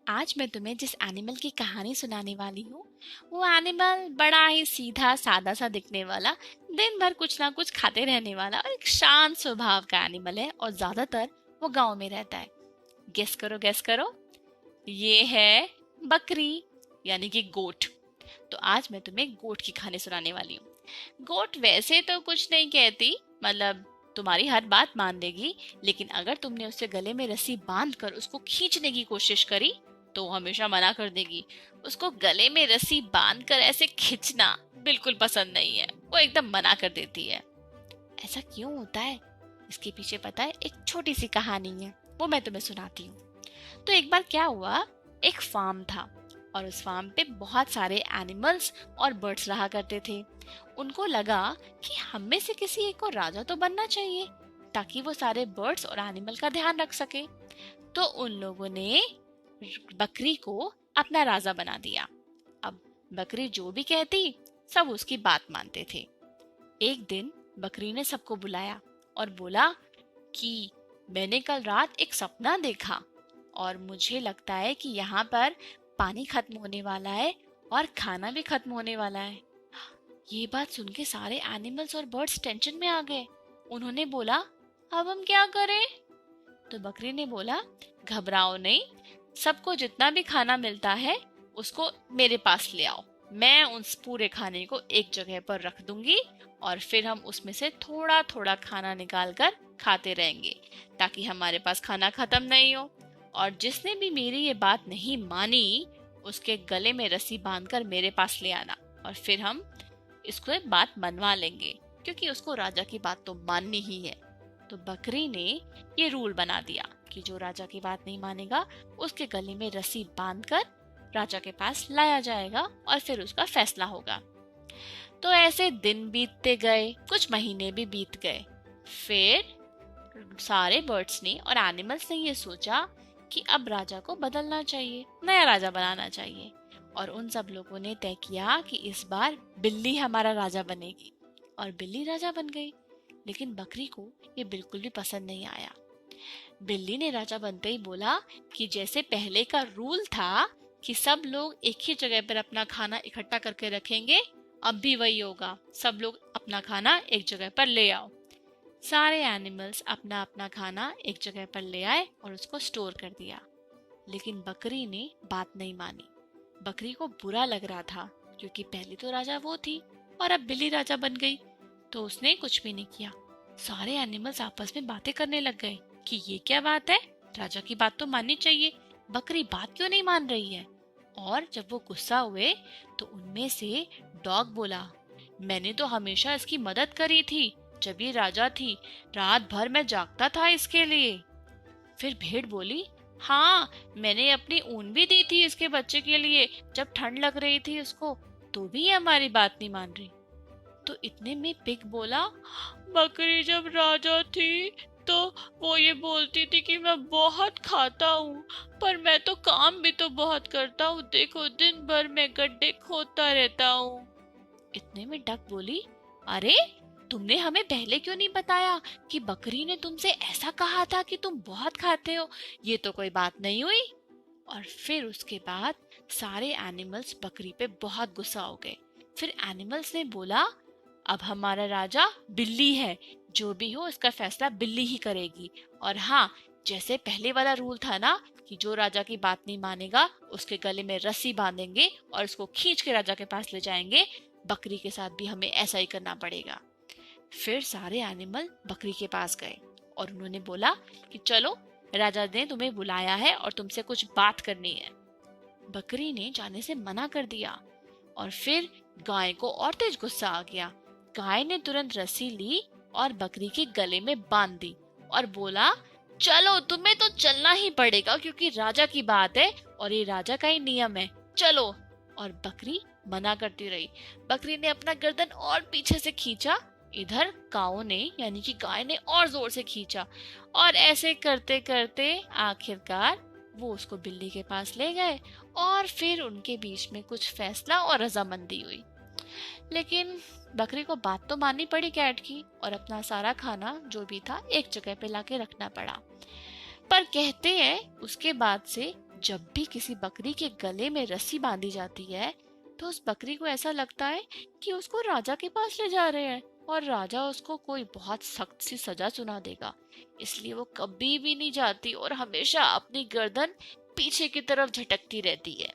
आज मैं तुम्हें जिस एनिमल की कहानी सुनाने वाली हूँ वो एनिमल बड़ा ही सीधा सादा सा दिखने वाला, दिन भर कुछ ना कुछ खाते रहने वाला और एक शांत स्वभाव का एनिमल है और ज्यादातर वो गांव में रहता है। गेस करो, ये है बकरी, यानी कि गोट। तो आज मैं तुम्हें गोट की कहानी सुनाने वाली हूँ। गोट वैसे तो कुछ नहीं कहती, मतलब तुम्हारी हर बात मान लेगी, लेकिन अगर तुमने उससे गले में रस्सी बांध कर उसको खींचने की कोशिश करी तो वो हमेशा मना कर देगी। उसको गले में रस्सी बांध कर ऐसे खींचना बिल्कुल पसंद नहीं है, वो एकदम मना कर देती है। ऐसा क्यों होता है? इसके पीछे पता है, एक छोटी सी कहानी है, वो मैं तुम्हें सुनाती हूँ। तो एक बार क्या हुआ, एक फार्म था और उस फार्म पे बहुत सारे एनिमल्स और बर्ड्स रहा करते थे। उनको लगा कि हम में से किसी एक को राजा तो बनना चाहिए ताकि वो सारे बर्ड्स और एनिमल का ध्यान रख सके। तो उन लोगों ने बकरी को अपना राजा बना दिया। अब बकरी जो भी कहती सब उसकी बात मानते थे। एक दिन बकरी ने सबको बुलाया और बोला कि मैंने कल रात एक सपना देखा और मुझे लगता है कि यहाँ पर पानी खत्म होने वाला है और खाना भी खत्म होने वाला है। ये बात सुन के सारे एनिमल्स और बर्ड्स टेंशन में आ गए। उन्होंने बोला, अब हम क्या करें? तो बकरी ने बोला, घबराओ नहीं, सबको जितना भी खाना मिलता है उसको मेरे पास ले आओ। मैं उस पूरे खाने को एक जगह पर रख दूंगी और फिर हम उसमें से थोड़ा थोड़ा खाना निकाल कर खाते रहेंगे ताकि हमारे पास खाना खत्म नहीं हो। और जिसने भी मेरी ये बात नहीं मानी उसके गले में रस्सी बांधकर मेरे पास ले आना और फिर हम इसको बात मनवा लेंगे, क्योंकि उसको राजा की बात तो माननी ही है। तो बकरी ने ये रूल बना दिया कि जो राजा की बात नहीं मानेगा उसके गले में रस्सी बांधकर राजा के पास लाया जाएगा और फिर उसका फैसला होगा। तो ऐसे दिन बीतते गए, कुछ महीने भी बीत गए। फिर सारे बर्ड्स ने और एनिमल्स ने ये सोचा कि अब राजा को बदलना चाहिए, नया राजा बनाना चाहिए। और उन सब लोगों ने तय किया कि इस बार बिल्ली हमारा राजा बनेगी और बिल्ली राजा बन गई। लेकिन बकरी को ये बिल्कुल भी पसंद नहीं आया। बिल्ली ने राजा बनते ही बोला कि जैसे पहले का रूल था कि सब लोग एक ही जगह पर अपना खाना इकट्ठा करके रखेंगे, अब भी वही होगा, सब लोग अपना खाना एक जगह पर ले आओ। सारे एनिमल्स अपना अपना खाना एक जगह पर ले आए और उसको स्टोर कर दिया। लेकिन बकरी ने बात नहीं मानी। बकरी को बुरा लग रहा था क्योंकि पहले तो राजा वो थी और अब बिल्ली राजा बन गई। तो उसने कुछ भी नहीं किया। सारे एनिमल्स आपस में बातें करने लग गए कि ये क्या बात है, राजा की बात तो माननी चाहिए, बकरी बात क्यों नहीं मान रही है। और जब वो गुस्सा हुए तो उनमें से डॉग बोला, मैंने तो हमेशा इसकी मदद करी थी, जब ये राजा थी रात भर मैं जागता था इसके लिए। फिर भेड़ बोली, हाँ, मैंने अपनी ऊन भी दी थी इसके बच्चे के लिए, जब ठंड लग रही थी उसको, तो भी ये हमारी बात नहीं मान रही। तो इतने में पिग बोला, बकरी जब राजा थी तो वो ये बोलती थी कि मैं बहुत खाता हूँ, पर मैं तो काम भी तो बहुत करता हूँ, देखो दिन भर मैं गड्ढे खोदता रहता हूँ। इतने में डक बोली, अरे तुमने हमें पहले क्यों नहीं बताया कि बकरी ने तुमसे ऐसा कहा था कि तुम बहुत खाते हो, ये तो कोई बात नहीं हुई। और फिर उसके बाद सारे एनिमल्स बकरी पे बहुत गुस्सा हो गए। फिर एनिमल्स ने बोला, अब हमारा राजा बिल्ली है, जो भी हो इसका फैसला बिल्ली ही करेगी। और हाँ, जैसे पहले वाला रूल था ना कि जो राजा की बात नहीं मानेगा उसके गले में रस्सी बांधेंगे और उसको खींच के राजा के पास ले जाएंगे, बकरी के साथ भी हमें ऐसा ही करना पड़ेगा। फिर सारे एनिमल बकरी के पास गए और उन्होंने बोला कि चलो, राजा ने तुम्हें बुलाया है और तुमसे कुछ बात करनी है। बकरी ने जाने से मना कर दिया और फिर गाय को और तेज गुस्सा आ गया। गाय ने तुरंत रस्सी ली और बकरी के गले में बांध दी और बोला, चलो, तुम्हें तो चलना ही पड़ेगा क्योंकि राजा की बात है और ये राजा का ही नियम है, चलो। और बकरी मना करती रही। बकरी ने अपना गर्दन और पीछे से खींचा, इधर काऊ ने यानी कि गाय ने और जोर से खींचा और ऐसे करते करते आखिरकार वो उसको बिल्ली के पास ले गए और फिर उनके बीच में कुछ फैसला और रजामंदी हुई। लेकिन बकरी को बात तो माननी पड़ी कैट की और अपना सारा खाना जो भी था एक जगह पे लाके रखना पड़ा। पर कहते हैं उसके बाद से जब भी किसी बकरी के गले में रस्सी बांधी जाती है तो उस बकरी को ऐसा लगता है कि उसको राजा के पास ले जा रहे हैं और राजा उसको कोई बहुत सख्त सी सजा सुना देगा। इसलिए वो कभी भी नहीं जाती और हमेशा अपनी गर्दन पीछे की तरफ झटकती रहती है।